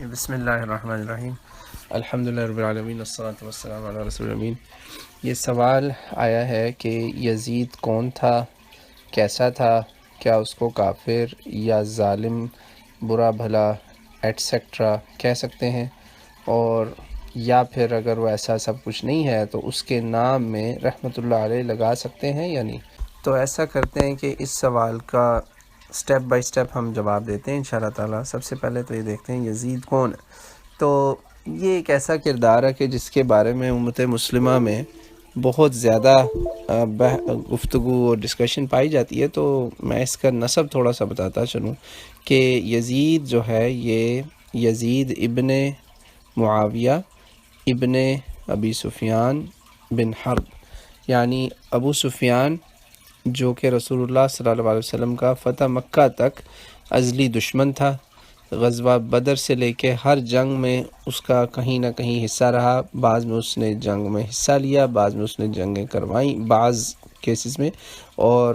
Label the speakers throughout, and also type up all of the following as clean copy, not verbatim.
Speaker 1: بسم اللہ الرحمن الرحیم الحمدللہ رب العالمین والصلاة والسلام علی رسول الامین۔ یہ سوال آیا ہے کہ یزید کون تھا، کیسا تھا، کیا اس کو کافر یا ظالم، برا بھلا ایٹسیکٹرا کہہ سکتے ہیں، اور یا پھر اگر وہ ایسا سب کچھ نہیں ہے تو اس کے نام میں رحمۃ اللہ علیہ لگا سکتے ہیں یا نہیں۔ تو ایسا کرتے ہیں کہ اس سوال کا سٹیپ بائی سٹیپ ہم جواب دیتے ہیں انشاءاللہ تعالیٰ۔ سب سے پہلے تو یہ دیکھتے ہیں یزید کون ہے۔ تو یہ ایک ایسا کردار ہے کہ جس کے بارے میں امت مسلمہ میں بہت زیادہ گفتگو اور ڈسکشن پائی جاتی ہے، تو میں اس کا نسب تھوڑا سا بتاتا چلوں کہ یزید جو ہے یہ یزید ابن معاویہ ابن ابی سفیان بن حرب، یعنی ابو سفیان جو کہ رسول اللہ صلی اللہ علیہ وسلم کا فتح مکہ تک ازلی دشمن تھا۔ غزوہ بدر سے لے کے ہر جنگ میں اس کا کہیں نہ کہیں حصہ رہا، بعض میں اس نے جنگ میں حصہ لیا، بعض میں اس نے جنگیں کروائیں بعض کیسز میں۔ اور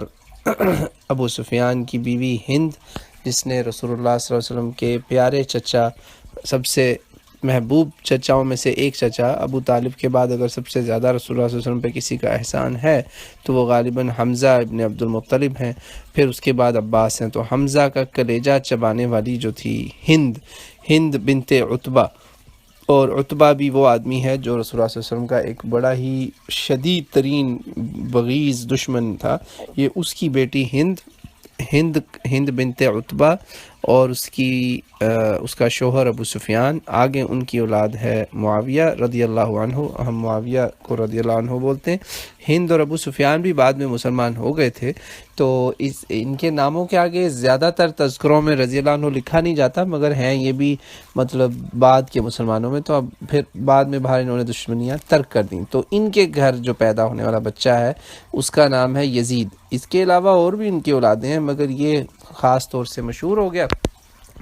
Speaker 1: ابو سفیان کی بیوی ہند، جس نے رسول اللہ صلی اللہ علیہ وسلم کے پیارے چچا، سب سے محبوب چچاؤں میں سے ایک چچا ابو طالب کے بعد اگر سب سے زیادہ رسول اللہ صلی اللہ علیہ وسلم پہ کسی کا احسان ہے تو وہ غالباً حمزہ ابن عبد المطلب ہیں، پھر اس کے بعد عباس ہیں۔ تو حمزہ کا کلیجہ چبانے والی جو تھی ہند بنت عتبہ، اور عتبہ بھی وہ آدمی ہے جو رسول اللہ صلی اللہ علیہ وسلم کا ایک بڑا ہی شدید ترین بغیض دشمن تھا۔ یہ اس کی بیٹی ہند بنت عتبہ اور اس کا شوہر ابو سفیان، آگے ان کی اولاد ہے معاویہ رضی اللہ عنہ، ہم معاویہ کو رضی اللہ عنہ بولتے ہیں۔ ہند اور ابو سفیان بھی بعد میں مسلمان ہو گئے تھے، تو ان کے ناموں کے آگے زیادہ تر تذکروں میں رضی اللہ عنہ لکھا نہیں جاتا، مگر ہیں یہ بھی مطلب بعد کے مسلمانوں میں، تو اب پھر بعد میں باہر انہوں نے دشمنیاں ترک کر دیں۔ تو ان کے گھر جو پیدا ہونے والا بچہ ہے اس کا نام ہے یزید۔ اس کے علاوہ اور بھی ان کی اولادیں ہیں، مگر یہ خاص طور سے مشہور ہو گیا۔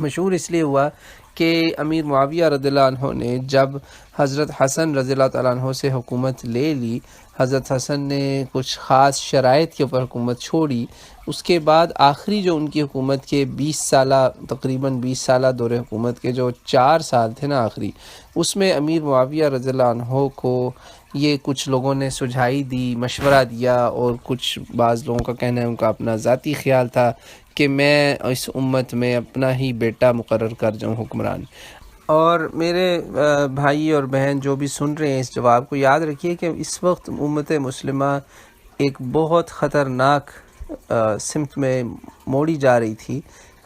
Speaker 1: مشہور اس لیے ہوا کہ امیر معاویہ رضی اللہ عنہ نے جب حضرت حسن رضی اللہ تعالیٰ عنہ سے حکومت لے لی، حضرت حسن نے کچھ خاص شرائط کے اوپر حکومت چھوڑی، اس کے بعد آخری جو ان کی حکومت کے 20 سالہ دور حکومت کے جو 4 سال تھے نا آخری، اس میں امیر معاویہ رضی اللہ عنہ کو یہ کچھ لوگوں نے سجھائی دی، مشورہ دیا، اور کچھ بعض لوگوں کا کہنا ہے ان کا اپنا ذاتی خیال تھا کہ میں اس امت میں اپنا ہی بیٹا مقرر کر جاؤں حکمران۔ اور میرے بھائی اور بہن جو بھی سن رہے ہیں اس جواب کو یاد رکھیے کہ اس وقت امت مسلمہ ایک بہت خطرناک سمت میں موڑی جا رہی تھی،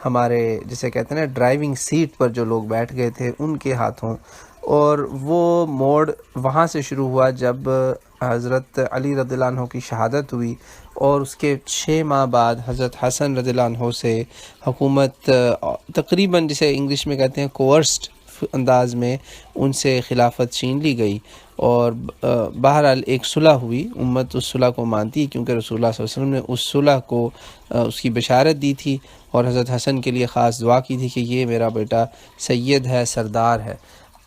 Speaker 1: ہمارے جسے کہتے ہیں نا ڈرائیونگ سیٹ پر جو لوگ بیٹھ گئے تھے ان کے ہاتھوں، اور وہ موڑ وہاں سے شروع ہوا جب حضرت علی رضی اللہ عنہ کی شہادت ہوئی، اور اس کے 6 ماہ بعد حضرت حسن رضی اللہ عنہ سے حکومت تقریباً جسے انگلش میں کہتے ہیں کوورسڈ انداز میں ان سے خلافت چھین لی گئی، اور بہرحال ایک صلح ہوئی۔ امت اس صلح کو مانتی کیونکہ رسول اللہ صلی اللہ علیہ وسلم نے اس صلح کو اس کی بشارت دی تھی، اور حضرت حسن کے لیے خاص دعا کی تھی کہ یہ میرا بیٹا سید ہے، سردار ہے۔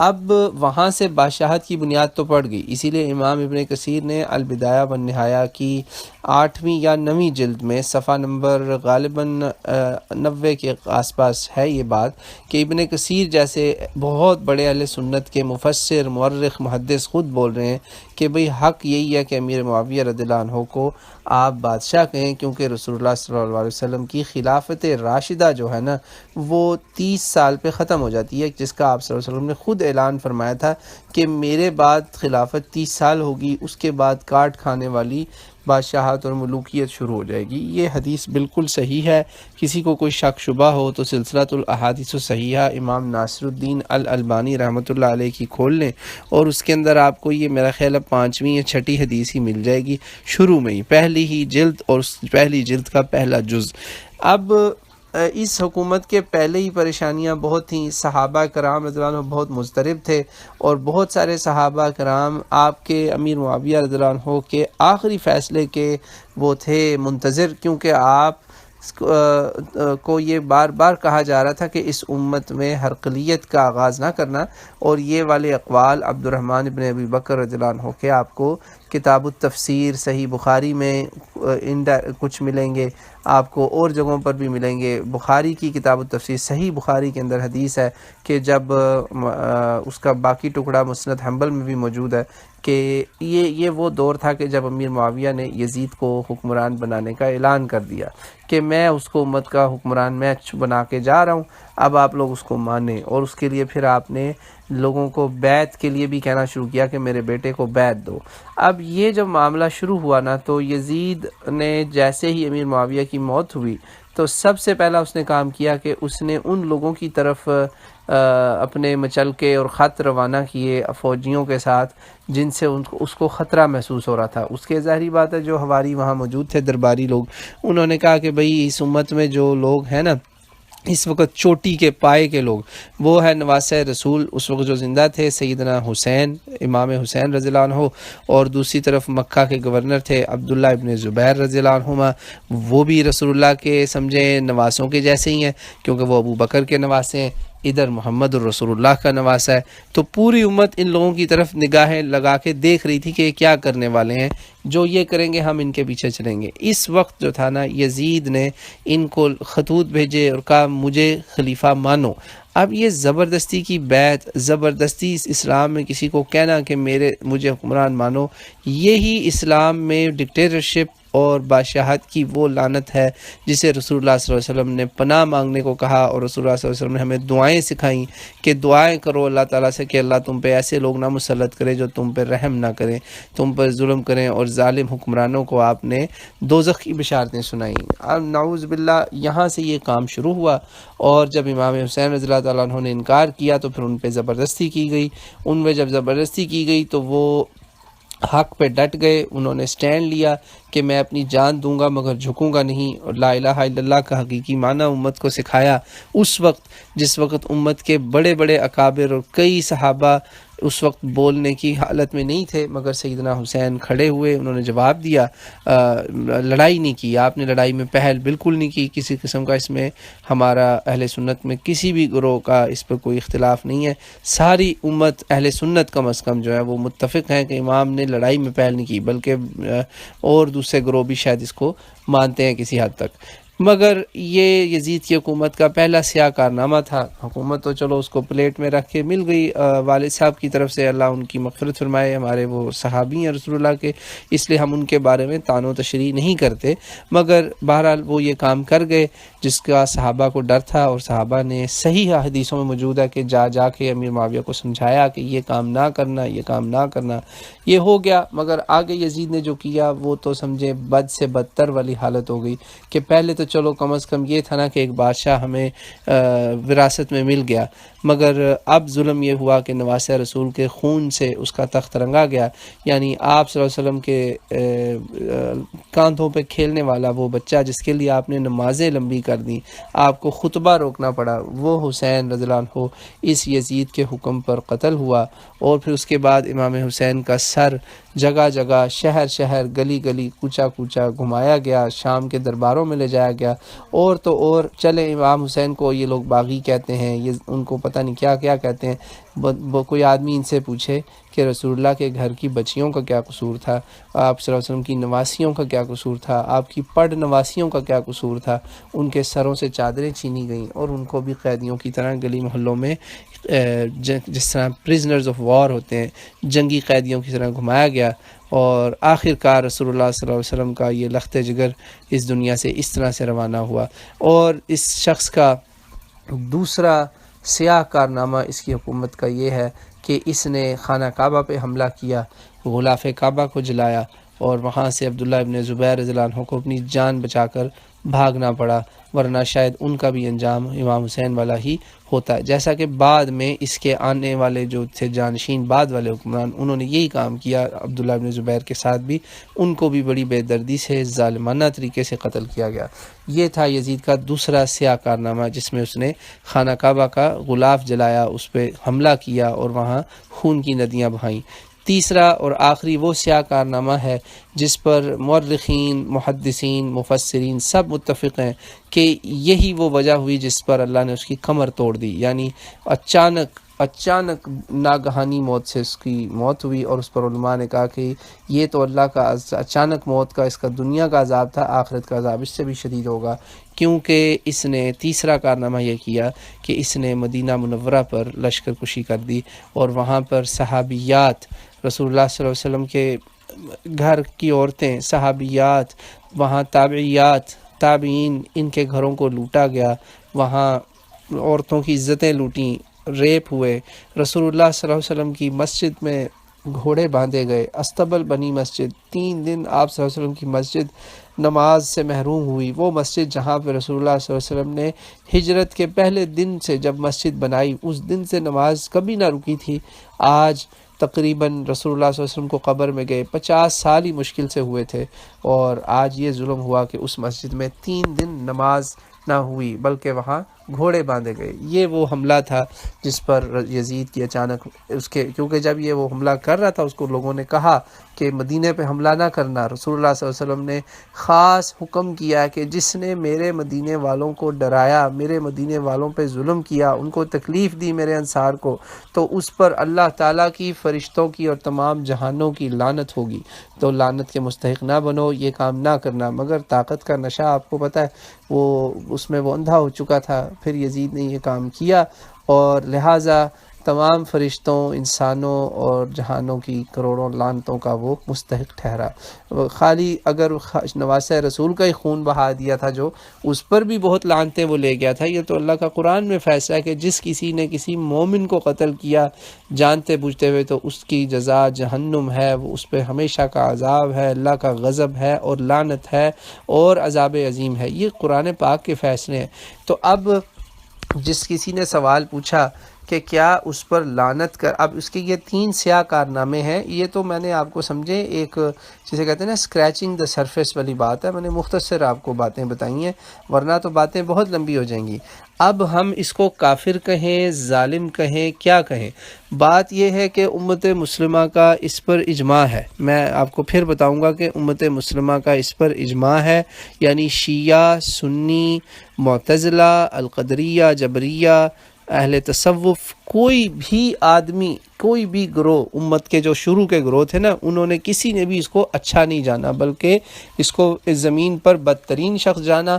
Speaker 1: اب وہاں سے بادشاہت کی بنیاد تو پڑ گئی، اسی لیے امام ابن کثیر نے البدایہ والنہایہ کی 8ویں یا 9ویں جلد میں صفحہ نمبر غالباً 90 کے آس پاس ہے یہ بات، کہ ابن کثیر جیسے بہت بڑے اہل سنت کے مفسر، مورخ، محدث خود بول رہے ہیں کہ بھئی حق یہی ہے کہ امیر معاویہ رضی اللہ عنہ کو آپ بادشاہ کہیں، کیونکہ رسول اللہ صلی اللہ علیہ وسلم کی خلافت راشدہ جو ہے نا وہ 30 سال پہ ختم ہو جاتی ہے، جس کا آپ صلی اللہ علیہ وسلم نے خود اعلان فرمایا تھا کہ میرے بعد خلافت 30 سال ہوگی، اس کے بعد کاٹ کھانے والی بادشاہت اور ملوکیت شروع ہو جائے گی۔ یہ حدیث بالکل صحیح ہے، کسی کو کوئی شک شبہ ہو تو سلسلۃ الاحادیث الصحیحہ امام ناصر الدین الالبانی رحمۃ اللہ علیہ کی کھول لیں، اور اس کے اندر آپ کو یہ میرا خیال ہے 5ویں یا 6ٹھی حدیث ہی مل جائے گی شروع میں ہی، پہلی ہی جلد اور اس پہلی جلد کا پہلا جز۔ اب اس حکومت کے پہلے ہی پریشانیاں بہت تھیں، صحابہ کرام رضی اللہ عنہ بہت مضطرب تھے، اور بہت سارے صحابہ کرام آپ کے امیر معاویہ رضی اللہ عنہ کے آخری فیصلے کے وہ تھے منتظر، کیونکہ آپ کو یہ بار بار کہا جا رہا تھا کہ اس امت میں ہرقلیت کا آغاز نہ کرنا، اور یہ والے اقوال عبد الرحمن ابن ابی بکر رضی اللہ عنہ کے آپ کو کتاب التفسیر صحیح بخاری میں کچھ ملیں گے، آپ کو اور جگہوں پر بھی ملیں گے۔ بخاری کی کتاب التفسیر صحیح بخاری کے اندر حدیث ہے کہ جب اس کا باقی ٹکڑا مسند حنبل میں بھی موجود ہے کہ یہ وہ دور تھا کہ جب امیر معاویہ نے یزید کو حکمران بنانے کا اعلان کر دیا کہ میں اس کو امت کا حکمران میں بنا کے جا رہا ہوں، اب آپ لوگ اس کو مانیں۔ اور اس کے لیے پھر آپ نے لوگوں کو بیعت کے لیے بھی کہنا شروع کیا کہ میرے بیٹے کو بیعت دو۔ اب یہ جب معاملہ شروع ہوا نا، تو یزید نے جیسے ہی امیر معاویہ کی موت ہوئی تو سب سے پہلا اس نے کام کیا کہ اس نے ان لوگوں کی طرف اپنے مچلکے اور خط روانہ کیے فوجیوں کے ساتھ جن سے اس کو خطرہ محسوس ہو رہا تھا۔ اس کے ظاہری بات ہے جو ہواری وہاں موجود تھے درباری لوگ، انہوں نے کہا کہ بھئی اس امت میں جو لوگ ہیں نا اس وقت چوٹی کے پائے کے لوگ، وہ ہے نواسہ رسول اس وقت جو زندہ تھے سیدنا حسین، امام حسین رضی اللہ عنہ، اور دوسری طرف مکہ کے گورنر تھے عبداللہ ابن زبیر رضی اللہ عنہما، وہ بھی رسول اللہ کے سمجھیں نواسوں کے جیسے ہی ہیں کیونکہ وہ ابو بکر کے نواسے ہیں، ادھر محمد الرسول اللہ کا نواسا ہے۔ تو پوری امت ان لوگوں کی طرف نگاہیں لگا کے دیکھ رہی تھی کہ یہ کیا کرنے والے ہیں، جو یہ کریں گے ہم ان کے پیچھے چلیں گے۔ اس وقت جو تھا نا یزید نے ان کو خطوط بھیجے اور کہا مجھے خلیفہ مانو۔ اب یہ زبردستی کی بیعت، زبردستی اسلام میں کسی کو کہنا کہ مجھے حکمران مانو، یہی اسلام میں ڈکٹیٹرشپ اور بادشاہت کی وہ لعنت ہے جسے رسول اللہ صلی اللہ علیہ وسلم نے پناہ مانگنے کو کہا، اور رسول اللہ صلی اللہ علیہ وسلم نے ہمیں دعائیں سکھائیں کہ دعائیں کرو اللہ تعالیٰ سے کہ اللہ تم پہ ایسے لوگ نہ مسلط کرے جو تم پہ رحم نہ کریں، تم پر ظلم کریں، اور ظالم حکمرانوں کو آپ نے دوزخ کی بشارتیں سنائیں۔ اب نعوذ باللہ یہاں سے یہ کام شروع ہوا، اور جب امام حسین رضی اللہ تعالیٰ عنہ نے انکار کیا تو پھر ان پہ زبردستی کی گئی۔ ان پہ جب زبردستی کی گئی تو وہ حق پہ ڈٹ گئے، انہوں نے سٹینڈ لیا کہ میں اپنی جان دوں گا مگر جھکوں گا نہیں، اور لا الہ الا اللہ کا حقیقی معنی امت کو سکھایا۔ اس وقت جس وقت امت کے بڑے بڑے اکابر اور کئی صحابہ اس وقت بولنے کی حالت میں نہیں تھے، مگر سیدنا حسین کھڑے ہوئے، انہوں نے جواب دیا، لڑائی نہیں کی، آپ نے لڑائی میں پہل بالکل نہیں کی کسی قسم کا۔ اس میں ہمارا اہل سنت میں کسی بھی گروہ کا اس پر کوئی اختلاف نہیں ہے، ساری امت اہل سنت کم از کم جو ہے وہ متفق ہیں کہ امام نے لڑائی میں پہل نہیں کی، بلکہ اور دوسرے گروہ بھی شاید اس کو مانتے ہیں کسی حد تک۔ مگر یہ یزید کی حکومت کا پہلا سیاہ کارنامہ تھا۔ حکومت تو چلو اس کو پلیٹ میں رکھ کے مل گئی والد صاحب کی طرف سے، اللہ ان کی مغفرت فرمائے، ہمارے وہ صحابی ہیں رسول اللہ کے، اس لیے ہم ان کے بارے میں طعن و تشریح نہیں کرتے، مگر بہرحال وہ یہ کام کر گئے جس کا صحابہ کو ڈر تھا، اور صحابہ نے صحیح حدیثوں میں موجود ہے کہ جا کے امیر معاویہ کو سمجھایا کہ یہ کام نہ کرنا، یہ کام نہ کرنا۔ یہ ہو گیا، مگر آگے یزید نے جو کیا وہ تو سمجھے بد سے بدتر والی حالت ہو گئی کہ پہلے تو چلو کم از کم یہ تھا نا کہ ایک بادشاہ ہمیں وراثت میں مل گیا، مگر اب ظلم یہ ہوا کہ نواسہ رسول کے خون سے اس کا تخت رنگا گیا، یعنی آپ صلی اللہ علیہ وسلم کے کاندھوں پہ کھیلنے والا وہ بچہ جس کے لیے آپ نے نمازیں لمبی کر دیں، آپ کو خطبہ روکنا پڑا، وہ حسین رضی اللہ عنہ اس یزید کے حکم پر قتل ہوا۔ اور پھر اس کے بعد امام حسین کا سر جگہ جگہ، شہر شہر، گلی گلی، کوچہ کوچہ گھمایا گیا، شام کے درباروں میں لے جایا گیا، اور تو اور چلے امام حسین کو یہ لوگ باغی کہتے ہیں، یہ ان کو پتہ نہیں کیا کیا کہتے ہیں۔ کوئی آدمی ان سے پوچھے کہ رسول اللہ کے گھر کی بچیوں کا کیا قصور تھا، آپ صلی اللہ علیہ وسلم کی نواسیوں کا کیا قصور تھا، آپ کی پڑ نواسیوں کا کیا قصور تھا، ان کے سروں سے چادریں چھینی گئیں، اور ان کو بھی قیدیوں کی طرح گلی محلوں میں جس طرح پرزنرز آف وار ہوتے ہیں جنگی قیدیوں کی طرح گھمایا گیا، اور آخر کار رسول اللہ صلی اللہ علیہ وسلم کا یہ لخت جگر اس دنیا سے اس طرح سے روانہ ہوا۔ اور اس شخص کا دوسرا سیاہ کارنامہ اس کی حکومت کا یہ ہے کہ اس نے خانہ کعبہ پہ حملہ کیا، غلاف کعبہ کو جلایا، اور وہاں سے عبداللہ ابن زبیر رضی اللہ عنہ کو اپنی جان بچا کر بھاگنا پڑا، ورنہ شاید ان کا بھی انجام امام حسین والا ہی ہوتا ہے۔ جیسا کہ بعد میں اس کے آنے والے جو تھے جانشین بعد والے حکمران، انہوں نے یہی کام کیا عبداللہ ابن زبیر کے ساتھ بھی، ان کو بھی بڑی بے دردی سے ظالمانہ طریقے سے قتل کیا گیا۔ یہ تھا یزید کا دوسرا سیاہ کارنامہ جس میں اس نے خانہ کعبہ کا غلاف جلایا، اس پہ حملہ کیا اور وہاں خون کی ندیاں بہائیں۔ تیسرا اور آخری وہ سیاہ کارنامہ ہے جس پر مورخین، محدثین، مفسرین سب متفق ہیں کہ یہی وہ وجہ ہوئی جس پر اللہ نے اس کی کمر توڑ دی، یعنی اچانک ناگہانی موت سے اس کی موت ہوئی، اور اس پر علماء نے کہا کہ یہ تو اللہ کا اچانک موت کا، اس کا دنیا کا عذاب تھا، آخرت کا عذاب اس سے بھی شدید ہوگا، کیونکہ اس نے تیسرا کارنامہ یہ کیا کہ اس نے مدینہ منورہ پر لشکر کشی کر دی، اور وہاں پر صحابیات، رسول اللہ صلی اللہ علیہ وسلم کے گھر کی عورتیں، صحابیات، وہاں تابعیات، تابعین، ان کے گھروں کو لوٹا گیا، وہاں عورتوں کی عزتیں لوٹیں، ریپ ہوئے، رسول اللہ صلی اللہ علیہ وسلم کی مسجد میں گھوڑے باندھے گئے، استبل بنی مسجد، 3 دن آپ صلی اللہ علیہ وسلم کی مسجد نماز سے محروم ہوئی، وہ مسجد جہاں پہ رسول اللہ صلی اللہ علیہ وسلم نے ہجرت کے پہلے دن سے جب مسجد بنائی اس دن سے نماز کبھی نہ رکی تھی، آج تقریباً رسول اللہ صلی اللہ علیہ وسلم کو قبر میں گئے 50 سال ہی مشکل سے ہوئے تھے، اور آج یہ ظلم ہوا کہ اس مسجد میں 3 دن نماز نہ ہوئی بلکہ وہاں گھوڑے باندھے گئے۔ یہ وہ حملہ تھا جس پر یزید کی اچانک کیونکہ جب یہ وہ حملہ کر رہا تھا اس کو لوگوں نے کہا کہ مدینے پہ حملہ نہ کرنا، رسول اللہ صلی اللہ علیہ وسلم نے خاص حکم کیا کہ جس نے میرے مدینے والوں کو ڈرایا، میرے مدینے والوں پہ ظلم کیا، ان کو تکلیف دی، میرے انصار کو، تو اس پر اللہ تعالیٰ کی، فرشتوں کی اور تمام جہانوں کی لعنت ہوگی، تو لعنت کے مستحق نہ بنو، یہ کام نہ کرنا۔ مگر طاقت کا نشہ آپ کو پتہ ہے وہ اس میں وہ اندھا ہو چکا تھا، پھر یزید نے یہ کام کیا، اور لہٰذا تمام فرشتوں، انسانوں اور جہانوں کی کروڑوں لعنتوں کا وہ مستحق ٹھہرا۔ خالی اگر نواسہ رسول کا ہی خون بہا دیا تھا جو، اس پر بھی بہت لعنتیں وہ لے گیا تھا۔ یہ تو اللہ کا قرآن میں فیصلہ ہے کہ جس کسی نے کسی مومن کو قتل کیا جانتے بوجھتے ہوئے تو اس کی جزا جہنم ہے، وہ اس پہ ہمیشہ کا عذاب ہے، اللہ کا غضب ہے اور لعنت ہے اور عذاب عظیم ہے۔ یہ قرآن پاک کے فیصلے ہیں۔ تو اب جس کسی نے سوال پوچھا کہ کیا اس پر لعنت کر، اب اس کے یہ 3 سیاہ کارنامے ہیں، یہ تو میں نے آپ کو سمجھے ایک جسے کہتے ہیں نا اسکریچنگ دا سرفیس والی بات ہے، میں نے مختصر آپ کو باتیں بتائی ہیں، ورنہ تو باتیں بہت لمبی ہو جائیں گی۔ اب ہم اس کو کافر کہیں، ظالم کہیں، کیا کہیں، بات یہ ہے کہ امت مسلمہ کا اس پر اجماع ہے۔ میں آپ کو پھر بتاؤں گا کہ امت مسلمہ کا اس پر اجماع ہے، یعنی شیعہ، سنی، معتزلہ، القدریہ، جبریہ، اہل تصوف، کوئی بھی آدمی، کوئی بھی گروہ امت کے جو شروع کے گروہ تھے نا، انہوں نے کسی نے بھی اس کو اچھا نہیں جانا، بلکہ اس کو اس زمین پر بدترین شخص جانا۔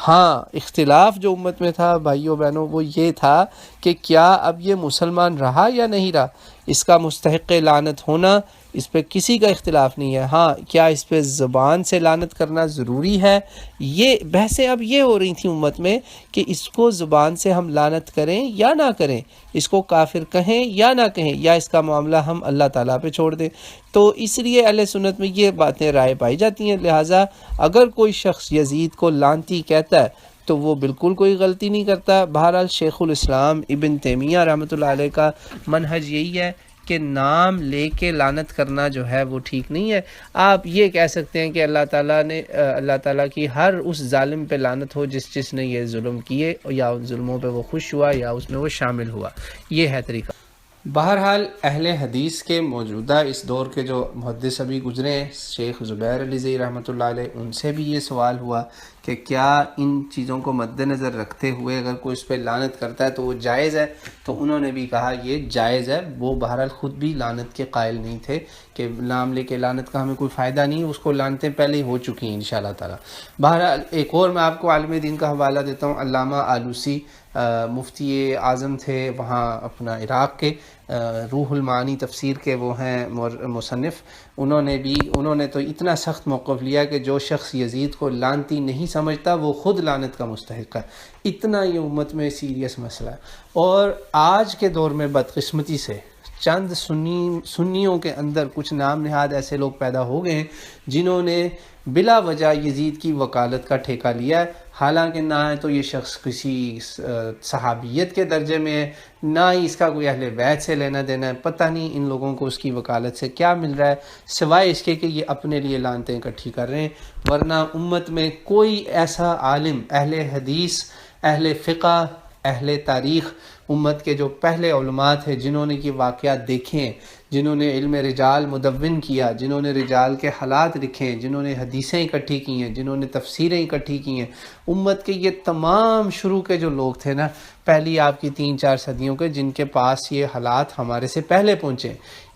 Speaker 1: ہاں، اختلاف جو امت میں تھا بھائیوں بہنوں وہ یہ تھا کہ کیا اب یہ مسلمان رہا یا نہیں رہا، اس کا مستحق لعنت ہونا، اس پہ کسی کا اختلاف نہیں ہے۔ ہاں، کیا اس پہ زبان سے لعنت کرنا ضروری ہے؟ یہ بحثیں اب یہ ہو رہی تھیں امت میں کہ اس کو زبان سے ہم لعنت کریں یا نہ کریں، اس کو کافر کہیں یا نہ کہیں، یا اس کا معاملہ ہم اللہ تعالیٰ پہ چھوڑ دیں۔ تو اس لیے اہل سنت میں یہ باتیں رائے پائی جاتی ہیں، لہٰذا اگر کوئی شخص یزید کو لعنتی کہتا ہے تو وہ بالکل کوئی غلطی نہیں کرتا۔ بہرحال شیخ الاسلام ابن تیمیہ رحمۃ اللہ علیہ کا منہج یہی ہے کہ نام لے کے لعنت کرنا جو ہے وہ ٹھیک نہیں ہے۔ آپ یہ کہہ سکتے ہیں کہ اللہ تعالیٰ کی ہر اس ظالم پہ لعنت ہو جس نے یہ ظلم کیے، یا ان ظلموں پہ وہ خوش ہوا یا اس میں وہ شامل ہوا، یہ ہے طریقہ۔ بہرحال اہل حدیث کے موجودہ اس دور کے جو محدث ابھی گزرے ہیں، شیخ زبیر علی زئی رحمۃ اللہ علیہ، ان سے بھی یہ سوال ہوا کہ کیا ان چیزوں کو مد نظر رکھتے ہوئے اگر کوئی اس پہ لعنت کرتا ہے تو وہ جائز ہے؟ تو انہوں نے بھی کہا یہ جائز ہے۔ وہ بہرحال خود بھی لعنت کے قائل نہیں تھے کہ نام لے کے لعنت کا ہمیں کوئی فائدہ نہیں، اس کو لعنتیں پہلے ہی ہو چکی ہیں انشاءاللہ تعالی۔ بہرحال ایک اور میں آپ کو عالم دین کا حوالہ دیتا ہوں، علامہ آلوسی مفتی اعظم تھے وہاں اپنا عراق کے، روح المعانی تفسیر کے وہ ہیں مصنف، انہوں نے تو اتنا سخت موقف لیا کہ جو شخص یزید کو لعنتی نہیں سمجھتا وہ خود لعنت کا مستحق ہے۔ اتنا یہ امت میں سیریس مسئلہ ہے۔ اور آج کے دور میں بدقسمتی سے چند سنیوں کے اندر کچھ نام نہاد ایسے لوگ پیدا ہو گئے ہیں جنہوں نے بلا وجہ یزید کی وکالت کا ٹھیکہ لیا ہے، حالانکہ نہ تو یہ شخص کسی صحابیت کے درجے میں ہے، نہ ہی اس کا کوئی اہل بیت سے لینا دینا ہے۔ پتہ نہیں ان لوگوں کو اس کی وکالت سے کیا مل رہا ہے، سوائے اس کے کہ یہ اپنے لیے لعنتیں اکٹھی کر رہے ہیں۔ ورنہ امت میں کوئی ایسا عالم، اہل حدیث، اہل فقہ، اہل تاریخ، امت کے جو پہلے علماء تھے جنہوں نے یہ واقعات دیکھے ہیں، جنہوں نے علم رجال مدون کیا، جنہوں نے رجال کے حالات لکھے ہیں، جنہوں نے حدیثیں اکٹھی کی ہیں، جنہوں نے تفسیریں اکٹھی کی ہیں، امت کے یہ تمام شروع کے جو لوگ تھے نا، پہلی آپ کی 3-4 صدیوں کے، جن کے پاس یہ حالات ہمارے سے پہلے پہنچے،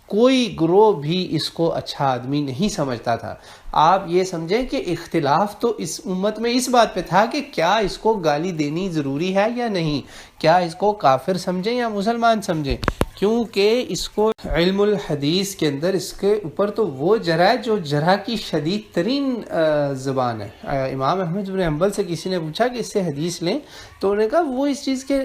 Speaker 1: کوئی گروہ بھی اس کو اچھا آدمی نہیں سمجھتا تھا۔ آپ یہ سمجھیں کہ اختلاف تو اس امت میں اس بات پہ تھا کہ کیا اس کو گالی دینی ضروری ہے یا نہیں، کیا اس کو کافر سمجھیں یا مسلمان سمجھیں، کیونکہ اس کو علم الحدیث کے اندر اس کے اوپر تو وہ جرح ہے جو جرح کی شدید ترین زبان ہے۔ امام احمد بن حنبل سے کسی نے پوچھا کہ اس سے حدیث لیں، تو انہوں نے کہا وہ اس چیز کے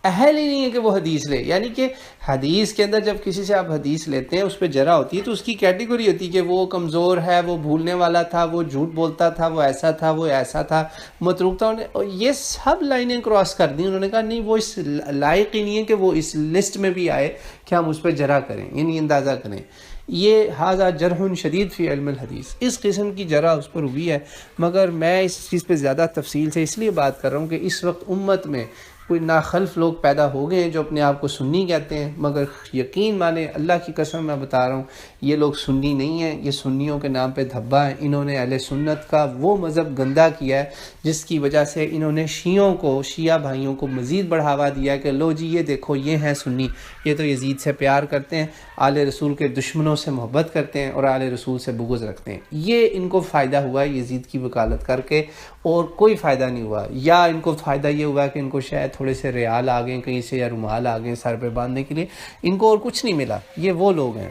Speaker 1: اہل ہی نہیں ہے کہ وہ حدیث لے، یعنی کہ حدیث کے اندر جب کسی سے آپ حدیث لیتے ہیں اس پہ جرح ہوتی ہے تو اس کی کیٹیگری ہوتی ہے کہ وہ کمزور ہے، وہ بھولنے والا تھا، وہ جھوٹ بولتا تھا، وہ ایسا تھا، وہ ایسا تھا، متروک تھا، اور یہ سب لائنیں کراس کر دیں۔ انہوں نے کہا نہیں، وہ اس لائق ہی نہیں ہے کہ وہ اس لسٹ میں بھی آئے کہ ہم اس پہ جرح کریں، یعنی اندازہ کریں۔ یہ ھذا جرح شدید فی علم الحدیث، اس قسم کی جرح اس پر ہوئی ہے، مگر میں اس چیز پہ زیادہ تفصیل سے اس لیے بات کر رہا ہوں کہ اس وقت امت میں کوئی ناخلف لوگ پیدا ہو گئے ہیں جو اپنے آپ کو سنی کہتے ہیں، مگر یقین مانے اللہ کی قسم میں بتا رہا ہوں یہ لوگ سنی نہیں ہیں، یہ سنیوں کے نام پہ دھبا ہیں۔ انہوں نے اہل سنت کا وہ مذہب گندا کیا ہے جس کی وجہ سے انہوں نے شیعہ بھائیوں کو مزید بڑھاوا دیا ہے کہ لو جی یہ دیکھو یہ ہیں سنی، یہ تو یزید سے پیار کرتے ہیں، آل رسول کے دشمنوں سے محبت کرتے ہیں اور آل رسول سے بغض رکھتے ہیں۔ یہ ان کو فائدہ ہوا ہے یزید کی وکالت کر کے، اور کوئی فائدہ نہیں ہوا، یا ان کو فائدہ یہ ہوا کہ ان کو شاید تھوڑے سے ریال آ گئے کہیں سے، یا رومال آ گئے سر پہ باندھنے کے لیے، ان کو اور کچھ نہیں ملا۔ یہ وہ لوگ ہیں،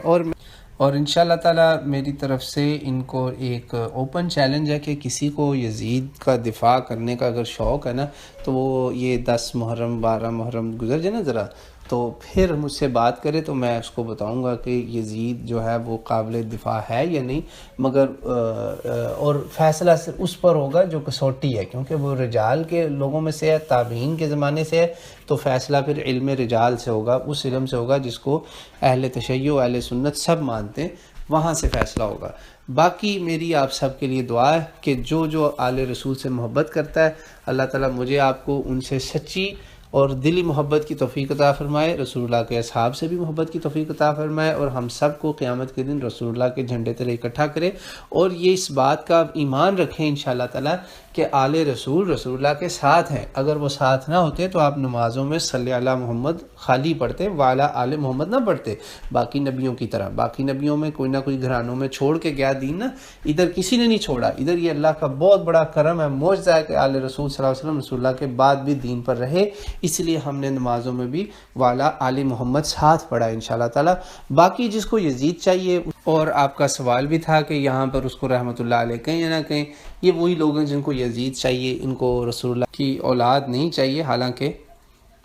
Speaker 1: اور انشاءاللہ تعالی میری طرف سے ان کو ایک اوپن چیلنج ہے کہ کسی کو یزید کا دفاع کرنے کا اگر شوق ہے نا، تو وہ یہ 10 محرم 12 محرم گزر جائے نا ذرا، تو پھر مجھ سے بات کرے تو میں اس کو بتاؤں گا کہ یزید جو ہے وہ قابل دفاع ہے یا نہیں، مگر اور فیصلہ صرف اس پر ہوگا جو کسوٹی ہے، کیونکہ وہ رجال کے لوگوں میں سے ہے، تابعین کے زمانے سے ہے، تو فیصلہ پھر علم رجال سے ہوگا، اس علم سے ہوگا جس کو اہل تشیع اہل سنت سب مانتے ہیں، وہاں سے فیصلہ ہوگا۔ باقی میری آپ سب کے لیے دعا ہے کہ جو آل رسول سے محبت کرتا ہے، اللہ تعالیٰ مجھے آپ کو ان سے سچی اور دلی محبت کی توفیق عطا فرمائے، رسول اللہ کے اصحاب سے بھی محبت کی توفیق عطا فرمائے، اور ہم سب کو قیامت کے دن رسول اللہ کے جھنڈے تلے اکٹھا کرے، اور یہ اس بات کا ایمان رکھیں انشاءاللہ تعالیٰ کہ آل رسول اللہ کے ساتھ ہیں۔ اگر وہ ساتھ نہ ہوتے تو آپ نمازوں میں صلی علی محمد خالی پڑھتے، وعلی آل محمد نہ پڑھتے، باقی نبیوں کی طرح۔ باقی نبیوں میں کوئی نہ کوئی گھرانوں میں چھوڑ کے گیا دین نا، ادھر کسی نے نہیں چھوڑا، ادھر یہ اللہ کا بہت بڑا کرم ہے، معجزہ ہے کہ آل رسول صلی اللہ علیہ وسلم رسول اللہ کے بعد بھی دین پر رہے، اس لیے ہم نے نمازوں میں بھی والا آل محمد ساتھ پڑھا انشاءاللہ تعالی۔ باقی جس کو یزید چاہیے، اور آپ کا سوال بھی تھا کہ یہاں پر اس کو رحمۃ اللہ علیہ کہیں یا نہ کہیں، یہ وہی لوگ ہیں جن کو یزید چاہیے، ان کو رسول اللہ کی اولاد نہیں چاہیے، حالانکہ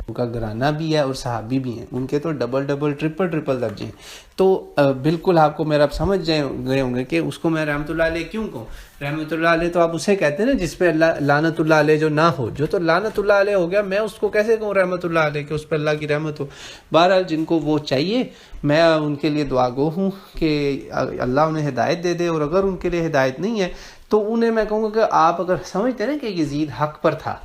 Speaker 1: ان کا گھرانہ بھی ہے اور صحابی بھی ہیں، ان کے تو ڈبل ٹرپل درجے ہیں۔ تو بالکل آپ کو میرا سمجھ گئے ہوں گے کہ اس کو میں رحمۃ اللہ علیہ کیوں کہوں۔ رحمۃ اللہ علیہ تو آپ اسے کہتے ہیں نا جس پہ اللہ لعنت اللہ علیہ جو نہ ہو، جو تو لعنت اللہ علیہ ہو گیا، میں اس کو کیسے کہوں رحمۃ اللہ علیہ کہ اس پہ اللہ کی رحمت ہو۔ بہرحال جن کو وہ چاہیے میں ان کے لیے دعا گو ہوں کہ اللہ انہیں ہدایت دے دے، اور اگر ان کے لیے ہدایت نہیں ہے تو انہیں میں کہوں گا کہ آپ اگر سمجھتے ہیں نا کہ یزید حق پر تھا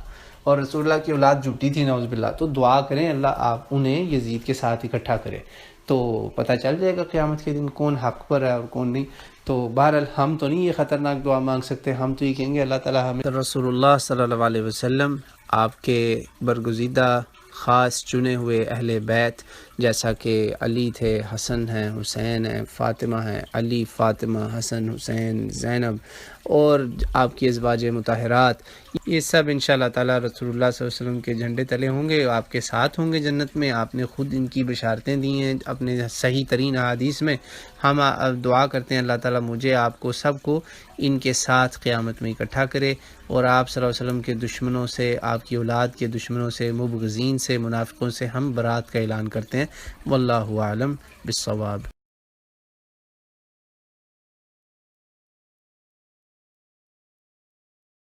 Speaker 1: اور رسول اللہ کی اولاد جھوٹی تھی نعوذ باللہ، تو دعا کریں اللہ آپ انہیں یزید کے ساتھ اکٹھا کرے، تو پتہ چل جائے گا قیامت کے دن کون حق پر ہے اور کون نہیں۔ تو بہرحال ہم تو نہیں یہ خطرناک دعا مانگ سکتے، ہم تو یہ کہیں گے اللہ تعالیٰ ہمیں رسول اللہ صلی اللہ علیہ وسلم، آپ کے برگزیدہ خاص چنے ہوئے اہل بیت، جیسا کہ علی تھے، حسن ہیں، حسین ہیں، فاطمہ ہیں، علی، فاطمہ، حسن، حسین، زینب، اور آپ کی ازواج مطہرات، یہ سب انشاءاللہ تعالیٰ رسول اللہ صلی اللہ علیہ وسلم کے جھنڈے تلے ہوں گے، آپ کے ساتھ ہوں گے جنت میں۔ آپ نے خود ان کی بشارتیں دی ہیں اپنے صحیح ترین احادیث میں۔ ہم دعا کرتے ہیں اللہ تعالیٰ مجھے، آپ کو، سب کو ان کے ساتھ قیامت میں اکٹھا کرے، اور آپ صلی اللہ علیہ وسلم کے دشمنوں سے، آپ کی اولاد کے دشمنوں سے، مبغضین سے، منافقوں سے ہم برات کا اعلان کرتے ہیں۔ واللہ اعلم بالصواب۔